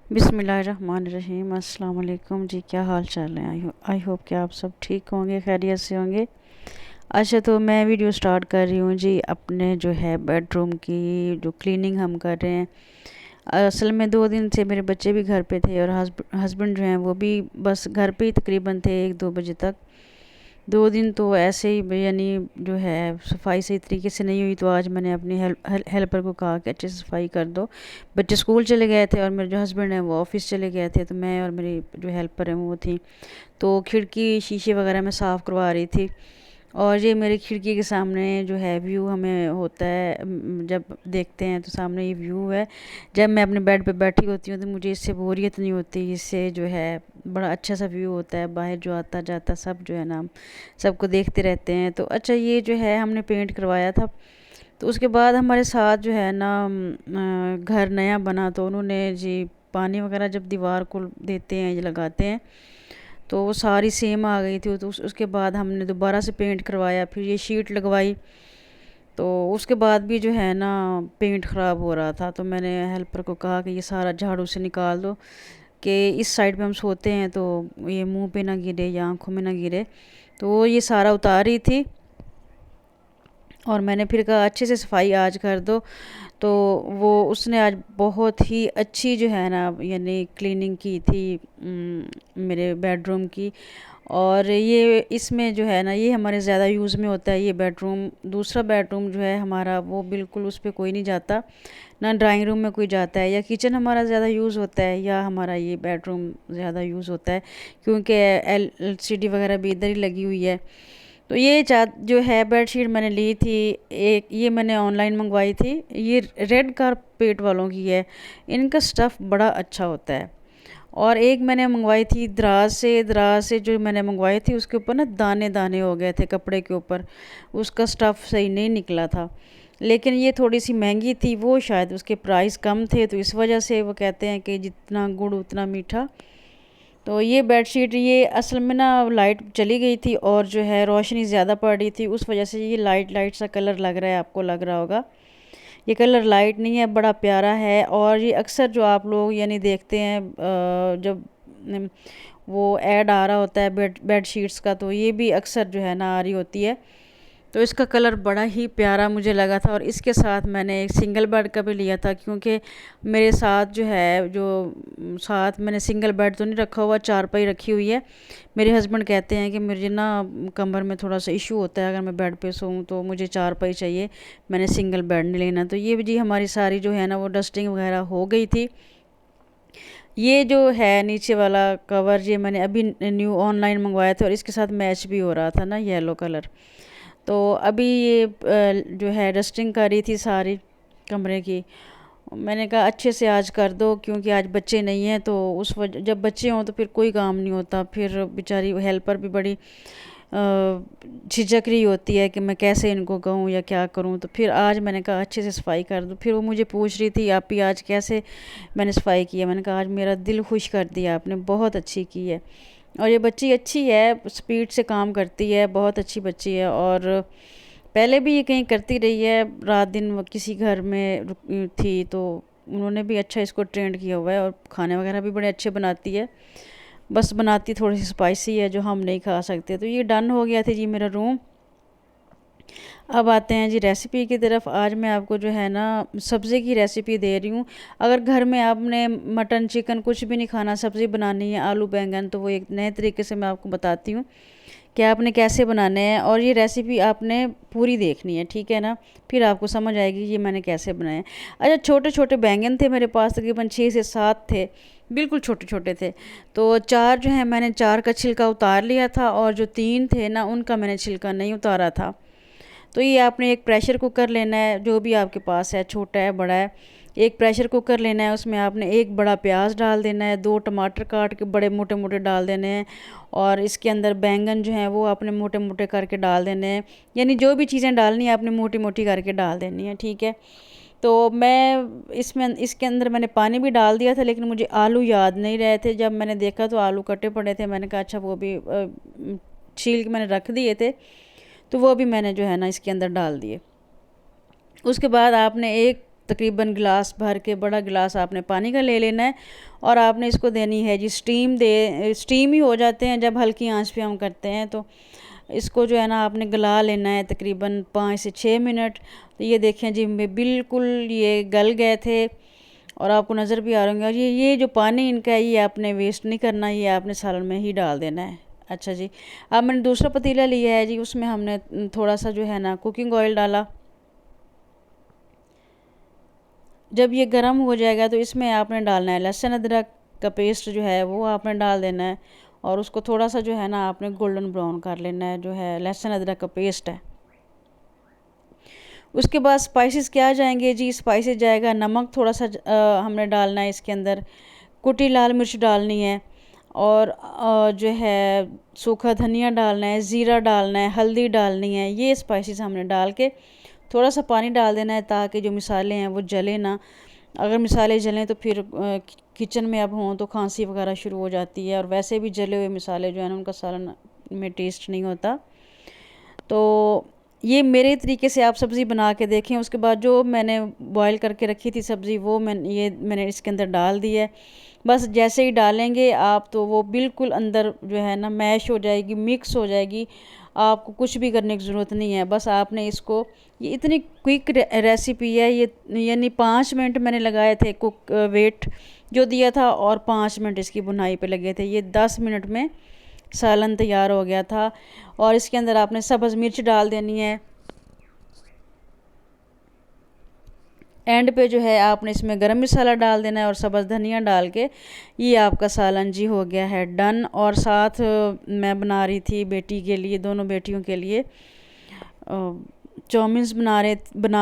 बिस्मिल्लाहिर्रहमानिर्रहीम। अस्सलाम वालेकुम जी। क्या हाल चाल है? आई होप कि आप सब ठीक होंगे, खैरियत से होंगे। अच्छा, तो मैं वीडियो स्टार्ट कर रही हूँ जी अपने जो है बेडरूम की जो क्लीनिंग हम कर रहे हैं। असल में 2 दिन से मेरे बच्चे भी घर पे थे और हस्बैंड जो हैं वो भी बस घर पे ही तकरीबन थे 1-2 बजे तक। 2 दिन तो ऐसे ही यानी जो है सफाई सही तरीके से नहीं हुई, तो आज मैंने अपनी हेल्पर को कहा कि अच्छे से सफाई कर दो। बच्चे स्कूल चले गए थे और मेरे जो हस्बैंड हैं वो ऑफिस चले गए थे, तो मैं और मेरी जो हेल्पर हैं वो थी। तो खिड़की शीशे वगैरह मैं साफ़ करवा रही थी। और ये मेरी खिड़की के सामने जो है व्यू हमें होता है, जब देखते हैं तो सामने ये व्यू है। जब मैं अपने बेड पे बैठी होती हूँ तो मुझे इससे बोरियत नहीं होती, इससे जो है बड़ा अच्छा सा व्यू होता है, बाहर जो आता जाता सब जो है ना हम सबको देखते रहते हैं। तो अच्छा, ये जो है हमने पेंट करवाया था। तो उसके बाद हमारे साथ जो है ना घर नया बना, तो उन्होंने जी पानी वगैरह जब दीवार को देते हैं ये लगाते हैं तो वो सारी सेम आ गई थी। तो उसके बाद हमने दोबारा से पेंट करवाया, फिर ये शीट लगवाई। तो उसके बाद भी जो है ना पेंट ख़राब हो रहा था, तो मैंने हेल्पर को कहा कि ये सारा झाड़ू से निकाल दो कि इस साइड पे हम सोते हैं तो ये मुंह पे ना गिरे या आँखों में ना गिरे। तो वो ये सारा उतार रही थी और मैंने फिर कहा अच्छे से सफाई आज कर दो। तो वो उसने आज बहुत ही अच्छी जो है ना यानी क्लीनिंग की थी मेरे बेडरूम की। और ये इसमें जो है ना ये हमारे ज़्यादा यूज़ में होता है ये बेडरूम। दूसरा बेडरूम जो है हमारा वो बिल्कुल उस पे कोई नहीं जाता, ना ड्राइंग रूम में कोई जाता है, या किचन हमारा ज़्यादा यूज़ होता है, या हमारा ये बेडरूम ज़्यादा यूज़ होता है क्योंकि LCD वगैरह भी इधर ही लगी हुई है। तो ये जो है बेडशीट मैंने ली थी, एक ये मैंने ऑनलाइन मंगवाई थी। ये रेड कारपेट वालों की है, इनका स्टफ़ बड़ा अच्छा होता है। और एक मैंने मंगवाई थी दराज से जो मैंने मंगवाई थी उसके ऊपर ना दाने दाने हो गए थे कपड़े के ऊपर, उसका स्टफ़ सही नहीं निकला था। लेकिन ये थोड़ी सी महंगी थी, वो शायद उसके प्राइस कम थे, तो इस वजह से वो कहते हैं कि जितना गुड़ उतना मीठा। तो ये बेडशीट ये असल में ना लाइट चली गई थी और जो है रोशनी ज़्यादा पड़ रही थी, उस वजह से ये लाइट लाइट सा कलर लग रहा है, आपको लग रहा होगा। ये कलर लाइट नहीं है, बड़ा प्यारा है। और ये अक्सर जो आप लोग यानी देखते हैं जब वो ऐड आ रहा होता है बेडशीट्स का, तो ये भी अक्सर जो है ना आ रही होती है। तो इसका कलर बड़ा ही प्यारा मुझे लगा था। और इसके साथ मैंने एक सिंगल बेड का भी लिया था, क्योंकि मेरे साथ जो है जो साथ मैंने सिंगल बेड तो नहीं रखा हुआ, चारपाई रखी हुई है। मेरे हस्बैंड कहते हैं कि मुझे ना कमर में थोड़ा सा इशू होता है अगर मैं बेड पे सोऊं, तो मुझे चारपाई चाहिए, मैंने सिंगल बेड नहीं लेना। तो ये जी हमारी सारी जो है ना वो डस्टिंग वगैरह हो गई थी। ये जो है नीचे वाला कवर ये मैंने अभी न्यू ऑनलाइन मंगवाया था और इसके साथ मैच भी हो रहा था ना येलो कलर। तो अभी ये जो है डस्टिंग करी थी सारी कमरे की। मैंने कहा अच्छे से आज कर दो, क्योंकि आज बच्चे नहीं हैं, तो उस वजह जब बच्चे हों तो फिर कोई काम नहीं होता, फिर बेचारी हेल्पर भी बड़ी झिझक रही होती है कि मैं कैसे इनको कहूँ या क्या करूँ। तो फिर आज मैंने कहा अच्छे से सफाई कर दो। फिर वो मुझे पूछ रही थी आप ही आज कैसे मैंने सफाई की है। मैंने कहा आज मेरा दिल खुश कर दिया आपने, बहुत अच्छी की है। और ये बच्ची अच्छी है, स्पीड से काम करती है, बहुत अच्छी बच्ची है। और पहले भी ये कहीं करती रही है, रात दिन वो किसी घर में थी, तो उन्होंने भी अच्छा इसको ट्रेंड किया हुआ है। और खाने वगैरह भी बड़े अच्छे बनाती है, बस बनाती थोड़ी सी स्पाइसी है जो हम नहीं खा सकते। तो ये डन हो गया था जी मेरा रूम। अब आते हैं जी रेसिपी की तरफ। आज मैं आपको जो है ना सब्ज़ी की रेसिपी दे रही हूँ। अगर घर में आपने मटन चिकन कुछ भी नहीं खाना, सब्ज़ी बनानी है आलू बैंगन, तो वो एक नए तरीके से मैं आपको बताती हूँ कि आपने कैसे बनाने हैं। और ये रेसिपी आपने पूरी देखनी है, ठीक है ना, फिर आपको समझ आएगी ये मैंने कैसे बनाए। अच्छा, छोटे छोटे बैंगन थे मेरे पास, तकरीबन 6 से 7 थे, बिल्कुल छोटे छोटे थे। तो 4 जो है मैंने 4 का छिलका उतार लिया था, और जो 3 थे ना उनका मैंने छिलका नहीं उतारा था। तो ये आपने एक प्रेशर कुकर लेना है, जो भी आपके पास है, छोटा है बड़ा है। एक प्रेशर कुकर लेना है, उसमें आपने एक बड़ा प्याज डाल देना है, 2 टमाटर काट के बड़े मोटे मोटे डाल देने हैं। और इसके अंदर बैंगन जो हैं वो आपने मोटे मोटे करके डाल देने हैं, यानी जो भी चीज़ें डालनी है आपने मोटी मोटी करके डाल देनी है, ठीक है। तो मैं इसमें इसके अंदर मैंने पानी भी डाल दिया था, लेकिन मुझे आलू याद नहीं रहे थे। जब मैंने देखा तो आलू कटे पड़े थे, मैंने कहा अच्छा वो भी छील के मैंने रख दिए थे, तो वो भी मैंने जो है ना इसके अंदर डाल दिए। उसके बाद आपने एक तकरीबन गिलास भर के, बड़ा गिलास आपने पानी का ले लेना है और आपने इसको देनी है जी स्टीम ही हो जाते हैं जब हल्की आंच पे हम करते हैं। तो इसको जो है ना आपने गला लेना है तकरीबन 5 से 6 मिनट। तो ये देखें जी बिल्कुल ये गल गए थे और आपको नज़र भी आ रहे होंगे। और ये जो पानी इनका है ये आपने वेस्ट नहीं करना, ये आपने सालन में ही डाल देना है। अच्छा जी, अब मैंने दूसरा पतीला लिया है जी, उसमें हमने थोड़ा सा जो है ना कुकिंग ऑयल डाला। जब ये गर्म हो जाएगा तो इसमें आपने डालना है लहसुन अदरक का पेस्ट जो है वो आपने डाल देना है और उसको थोड़ा सा जो है ना आपने गोल्डन ब्राउन कर लेना है, जो है लहसुन अदरक का पेस्ट है। उसके बाद स्पाइसेस क्या जाएंगे जी, स्पाइसेस जाएगा नमक थोड़ा सा हमने डालना है इसके अंदर, कुटी लाल मिर्च डालनी है और जो है सूखा धनिया डालना है, ज़ीरा डालना है, हल्दी डालनी है। ये स्पाइसेस हमने डाल के थोड़ा सा पानी डाल देना है ताकि जो मिसाले हैं वो जले ना। अगर मिसाले जलें तो फिर किचन में अब हों तो खांसी वगैरह शुरू हो जाती है और वैसे भी जले हुए मिसाले जो है ना उनका सालन में टेस्ट नहीं होता। तो ये मेरे तरीके से आप सब्ज़ी बना के देखें। उसके बाद जो मैंने बॉईल करके रखी थी सब्ज़ी वो मैंने इसके अंदर डाल दी है। बस जैसे ही डालेंगे आप तो वो बिल्कुल अंदर जो है ना मैश हो जाएगी, मिक्स हो जाएगी। आपको कुछ भी करने की ज़रूरत नहीं है, बस आपने इसको, ये इतनी क्विक रेसिपी है ये, यानी 5 मिनट मैंने लगाए थे कुक वेट जो दिया था और 5 मिनट इसकी बुनाई पे लगे थे। ये 10 मिनट में सालन तैयार हो गया था। और इसके अंदर आपने सब्ज़ मिर्च डाल देनी है। एंड पे जो है आपने इसमें गरम मसाला डाल देना है और सब्ज़ धनिया डाल के ये आपका सालन जी हो गया है डन। और साथ मैं बना रही थी बेटी के लिए, दोनों बेटियों के लिए चाउमीन्स बना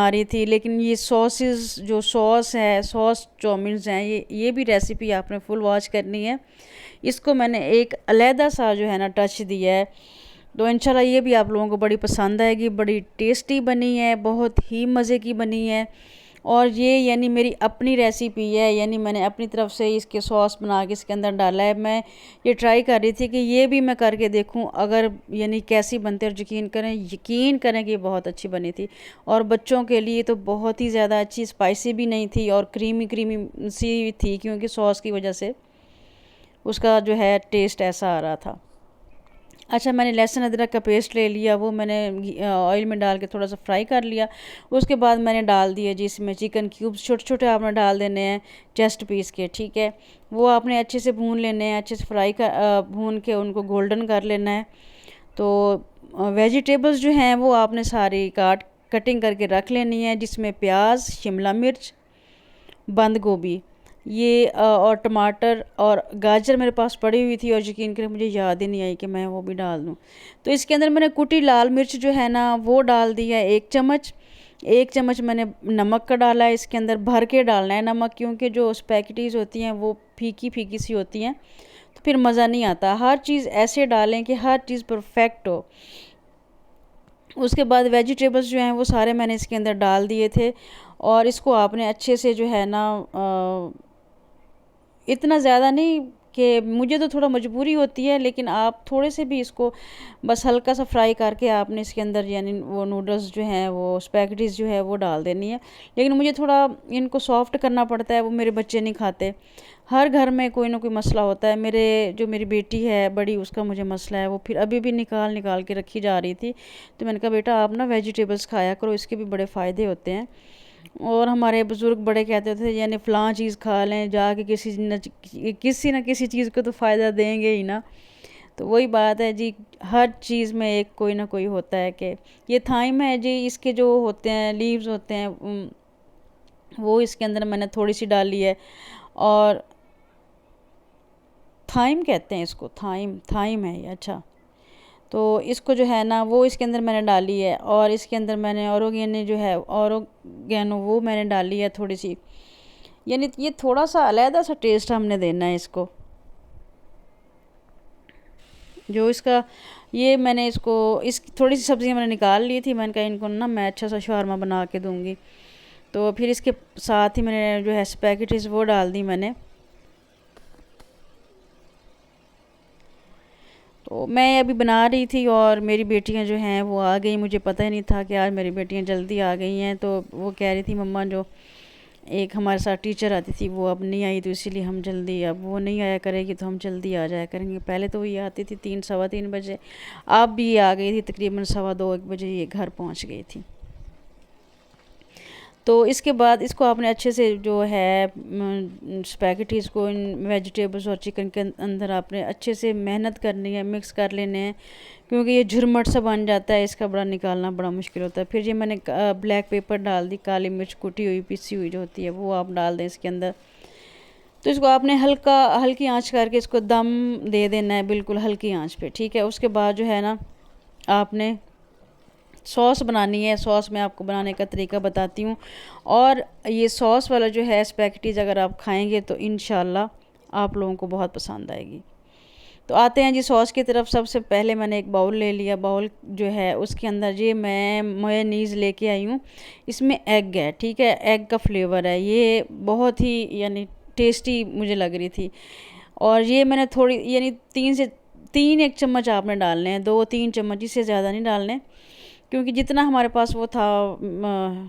रही थी। लेकिन ये सॉसेस जो सॉस है, सॉस चाउमीन्स हैं, ये भी रेसिपी आपने फुल वॉच करनी है। इसको मैंने एक अलहदा सा जो है ना टच दिया है। तो इंशाल्लाह ये भी आप लोगों को बड़ी पसंद आएगी। बड़ी टेस्टी बनी है, बहुत ही मज़े की बनी है। और ये यानी मेरी अपनी रेसिपी है, यानी मैंने अपनी तरफ से इसके सॉस बना के इसके अंदर डाला है। मैं ये ट्राई कर रही थी कि ये भी मैं करके देखूं अगर यानी कैसी बनते, और यकीन करें कि बहुत अच्छी बनी थी। और बच्चों के लिए तो बहुत ही ज़्यादा अच्छी, स्पाइसी भी नहीं थी और क्रीमी क्रीमी सी थी क्योंकि सॉस की वजह से उसका जो है टेस्ट ऐसा आ रहा था। अच्छा, मैंने लहसुन अदरक का पेस्ट ले लिया, वो मैंने ऑयल में डाल के थोड़ा सा फ्राई कर लिया। उसके बाद मैंने डाल दिया जी इसमें चिकन क्यूब्स, छोटे छोटे आपने डाल देने हैं चेस्ट पीस के, ठीक है। वो आपने अच्छे से भून लेने हैं, अच्छे से भून के उनको गोल्डन कर लेना है। तो वेजिटेबल्स जो हैं वो आपने सारी कटिंग करके रख लेनी है, जिसमें प्याज, शिमला मिर्च, बंद गोभी, ये और टमाटर और गाजर मेरे पास पड़ी हुई थी और यकीन करें मुझे याद ही नहीं आई कि मैं वो भी डाल दूँ। तो इसके अंदर मैंने कुटी लाल मिर्च जो है ना वो डाल दी है 1 चम्मच मैंने नमक का डाला है। इसके अंदर भर के डालना है नमक, क्योंकि जो स्पैगेटीज़ होती हैं वो फीकी फीकी सी होती हैं तो फिर मज़ा नहीं आता। हर चीज़ ऐसे डालें कि हर चीज़ परफेक्ट हो। उसके बाद वेजिटेबल्स जो हैं वो सारे मैंने इसके अंदर डाल दिए थे और इसको आपने अच्छे से जो है ना इतना ज़्यादा नहीं कि मुझे तो थोड़ा मजबूरी होती है, लेकिन आप थोड़े से भी इसको बस हल्का सा फ्राई करके आपने इसके अंदर यानी वो नूडल्स जो हैं वो स्पैगेटीज़ जो है वो डाल देनी है। लेकिन मुझे थोड़ा इनको सॉफ्ट करना पड़ता है, वो मेरे बच्चे नहीं खाते। हर घर में कोई ना कोई मसला होता है। मेरी बेटी है बड़ी, उसका मुझे मसला है, वो फिर अभी भी निकाल के रखी जा रही थी। तो मैंने कहा बेटा आप ना वेजिटेबल्स खाया करो, इसके भी बड़े फ़ायदे होते हैं। और हमारे बुज़ुर्ग बड़े कहते थे यानी फ़लाँ चीज़ खा लें जाके, किसी न किसी चीज़ को तो फ़ायदा देंगे ही ना। तो वही बात है जी, हर चीज़ में एक कोई ना कोई होता है। कि ये थाइम है जी, इसके जो होते हैं लीव्स होते हैं वो इसके अंदर मैंने थोड़ी सी डाली है। और थाइम कहते हैं इसको, थाइम है ये। अच्छा, तो इसको जो है ना वो इसके अंदर मैंने डाली है और इसके अंदर मैंने ओरिगेनो वो मैंने डाली है थोड़ी सी, यानी ये थोड़ा सा अलहदा सा टेस्ट हमने देना है इसको। जो इसका ये मैंने इसको इस थोड़ी सी सब्ज़ियाँ मैंने निकाल ली थी, मैंने कहा इनको ना मैं अच्छा सा शवारमा बना के दूँगी। तो फिर इसके साथ ही मैंने जो है स्पैगेटीज़ वो डाल दी मैंने। तो मैं अभी बना रही थी और मेरी बेटियां जो हैं वो आ गई, मुझे पता ही नहीं था कि आज मेरी बेटियां जल्दी आ गई हैं। तो वो कह रही थी मम्मा जो एक हमारे साथ टीचर आती थी, वो अब नहीं आई, तो इसीलिए हम जल्दी, अब वो नहीं आया करेगी तो हम जल्दी आ जाया करेंगे। पहले तो ये आती थी 3 सवा 3 बजे, अब भी ये आ गई थी तकरीबन सवा 2 1 बजे ये घर पहुंच गई थी। तो इसके बाद इसको आपने अच्छे से जो है स्पैगेटीज़ को इन वेजिटेबल्स और चिकन के अंदर आपने अच्छे से मेहनत करनी है, मिक्स कर लेने हैं, क्योंकि ये झुरमट सा बन जाता है, इसका बड़ा निकालना बड़ा मुश्किल होता है। फिर ये मैंने ब्लैक पेपर डाल दी, काली मिर्च कुटी हुई पिसी हुई जो होती है वो आप डाल दें इसके अंदर। तो इसको आपने हल्की आंच करके इसको दम दे देना है, बिल्कुल हल्की आंच पे, ठीक है। उसके बाद जो है ना आपने सॉस बनानी है। सॉस मैं आपको बनाने का तरीका बताती हूँ, और ये सॉस वाला जो है स्पैगेटीज़ अगर आप खाएंगे तो इंशाल्लाह आप लोगों को बहुत पसंद आएगी। तो आते हैं जी सॉस की तरफ। सबसे पहले मैंने एक बाउल ले लिया, बाउल जो है उसके अंदर ये मैं मेयोनीज़ लेके आई हूँ, इसमें एग है, ठीक है, एग का फ्लेवर है, ये बहुत ही यानी टेस्टी मुझे लग रही थी। और ये मैंने थोड़ी यानी 1 चम्मच आपने डालने हैं, 2-3 चम्मच, इससे ज़्यादा नहीं डालने, क्योंकि जितना हमारे पास वो था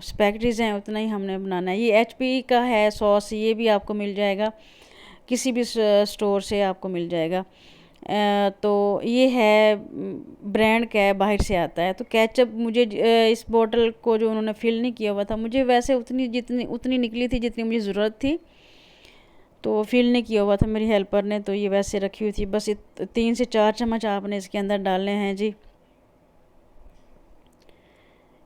स्पैगेटीज़ हैं उतना ही हमने बनाना है। ये HP का है सॉस, ये भी आपको मिल जाएगा, किसी भी स्टोर से आपको मिल जाएगा। तो ये है ब्रांड का है, बाहर से आता है। तो केचप मुझे इस बोतल को जो उन्होंने फ़िल नहीं किया हुआ था, मुझे वैसे उतनी निकली थी जितनी मुझे ज़रूरत थी, तो फ़िल नहीं किया हुआ था मेरी हेल्पर ने, तो ये वैसे रखी हुई थी। बस 3 से 4 चम्मच आपने इसके अंदर डालने हैं जी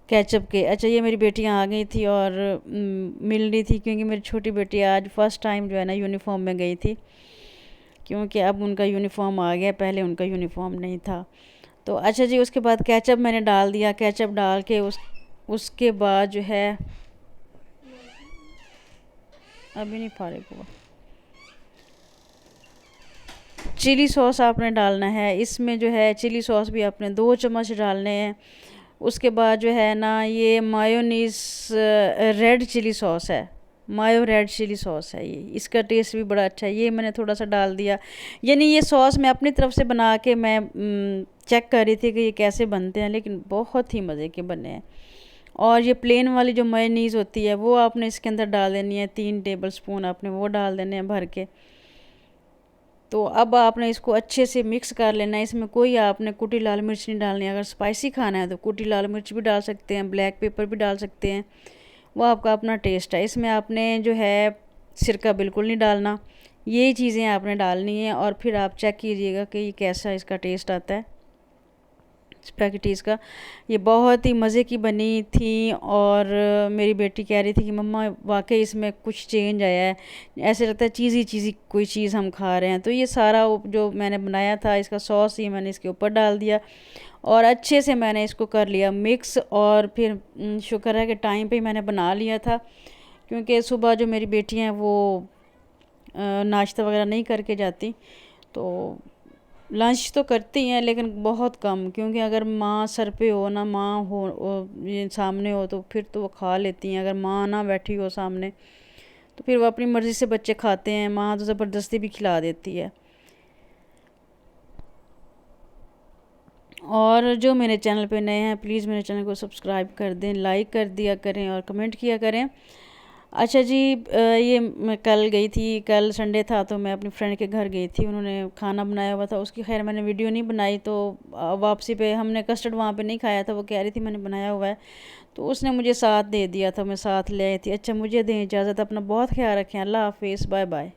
केचप के। अच्छा, ये मेरी बेटियां आ गई थी और मिल रही थी, क्योंकि मेरी छोटी बेटी आज फ़र्स्ट टाइम जो है ना यूनिफॉर्म में गई थी, क्योंकि अब उनका यूनिफॉर्म आ गया, पहले उनका यूनिफॉर्म नहीं था। तो अच्छा जी, उसके बाद केचप मैंने डाल दिया। केचप डाल के उसके बाद जो है अभी नहीं फारिग हुआ, चिली सॉस आपने डालना है। इसमें जो है चिली सॉस भी आपने 2 चम्मच डालने हैं। उसके बाद जो है ना ये मायोनीज़ रेड चिली सॉस है, मायो रेड चिली सॉस है, ये इसका टेस्ट भी बड़ा अच्छा है, ये मैंने थोड़ा सा डाल दिया। यानी ये सॉस मैं अपनी तरफ से बना के मैं चेक कर रही थी कि ये कैसे बनते हैं, लेकिन बहुत ही मज़े के बने हैं। और ये प्लेन वाली जो मायोनीज़ होती है वो आपने इसके अंदर डाल देनी है, 3 टेबल स्पून आपने वो डाल देने हैं भर के। तो अब आपने इसको अच्छे से मिक्स कर लेना है। इसमें कोई आपने कुटी लाल मिर्च नहीं डालनी है, अगर स्पाइसी खाना है तो कुटी लाल मिर्च भी डाल सकते हैं, ब्लैक पेपर भी डाल सकते हैं, वो आपका अपना टेस्ट है। इसमें आपने जो है सिरका बिल्कुल नहीं डालना, यही चीज़ें आपने डालनी है, और फिर आप चेक कीजिएगा कि ये कैसा इसका टेस्ट आता है स्पैगेटीज़ का। ये बहुत ही मज़े की बनी थी, और मेरी बेटी कह रही थी कि मम्मा वाकई इसमें कुछ चेंज आया है, ऐसे लगता है चीज़ी कोई चीज़ हम खा रहे हैं। तो ये सारा जो मैंने बनाया था इसका सॉस, ये मैंने इसके ऊपर डाल दिया और अच्छे से मैंने इसको कर लिया मिक्स। और फिर शुक्र है कि टाइम पे मैंने बना लिया था, क्योंकि सुबह जो मेरी बेटियाँ हैं वो नाश्ता वगैरह नहीं करके जाती, तो लंच तो करती हैं लेकिन बहुत कम, क्योंकि अगर माँ सर पे हो ना, माँ हो ये सामने हो, तो फिर तो वो खा लेती हैं। अगर माँ ना बैठी हो सामने तो फिर वो अपनी मर्ज़ी से बच्चे खाते हैं, माँ तो ज़बरदस्ती भी खिला देती है। और जो मेरे चैनल पे नए हैं प्लीज़ मेरे चैनल को सब्सक्राइब कर दें, लाइक कर दिया करें और कमेंट किया करें। अच्छा जी, ये मैं कल गई थी, कल संडे था, तो मैं अपनी फ्रेंड के घर गई थी, उन्होंने खाना बनाया हुआ था, उसकी खैर मैंने वीडियो नहीं बनाई। तो वापसी पे हमने कस्टर्ड वहाँ पे नहीं खाया था, वो कह रही थी मैंने बनाया हुआ है, तो उसने मुझे साथ दे दिया था, मैं साथ ले आई थी। अच्छा, मुझे दें इजाज़त, अपना बहुत ख्याल रखें, अल्लाह हाफिज़, बाय बाय।